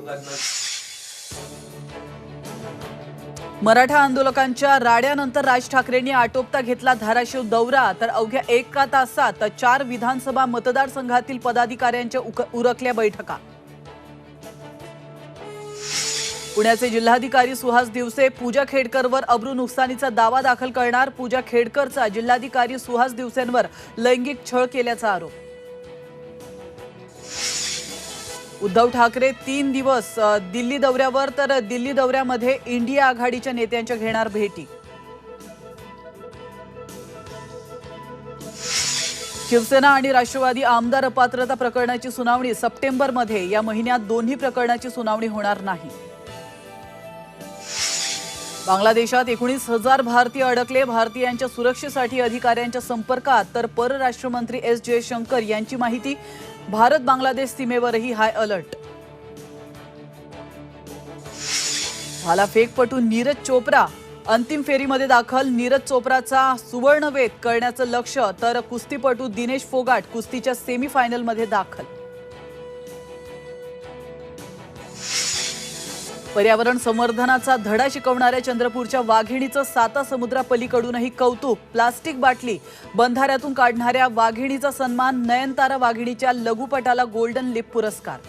लागणार। मराठा आंदोलकांच्या राड्यानंतर राज ठाकरेंनी आटोपता घेतला धाराशिव दौरा, तर अवघ्या 1 तासात 4 विधानसभा मतदारसंघातील पदाधिकाऱ्यांच्या उरकल्या बैठका। पुण्याचे जिल्हाधिकारी सुहास दिवसे पूजा खेडकरवर अब्रू नुकसानीचा दावा दाखल करणार। पूजा खेडकरचा जिल्हाधिकारी सुहास दिवसेंवर लैंगिक छळ केल्याचा आरोप। उद्धव ठाकरे 3 दिवस दिल्ली दौऱ्यावर, तर दिल्ली दौऱ्यामध्ये इंडिया आघाडीच्या नेत्यांच्या घेणार भेटी। शिवसेना आणि राष्ट्रवादी आमदार अपात्रता प्रकरणाची सुनावणी सप्टेंबरमध्ये, या महिन्यात दोन्ही प्रकरणाची सुनावणी होणार नाही। बांगलादेशात 19,000 भारतीय अडकले। भारतीयांच्या सुरक्षेसाठी अधिकाऱ्यांच्या संपर्कात, तर परराष्ट्र मंत्री एस जयशंकर यांची माहिती। भारत बांगलादेश सीमेवरही हाय अलर्ट। भालाफेकपटू नीरज चोप्रा अंतिम फेरीमध्ये दाखल। नीरज चोप्राचा सुवर्णवेध करण्याचं लक्ष्य, तर कुस्तीपटू दिनेश फोगाट कुस्तीच्या सेमीफायनलमध्ये दाखल। पर्यावरण संवर्धनाचा धडा शिकवणाऱ्या चंद्रपूरच्या वाघिणीचं साता समुद्रापलीकडूनही कौतुक। प्लास्टिक बाटली बंधाऱ्यातून काढणाऱ्या वाघिणीचा सन्मान। नयनतारा वाघिणीच्या लघुपटाला गोल्डन लिप पुरस्कार।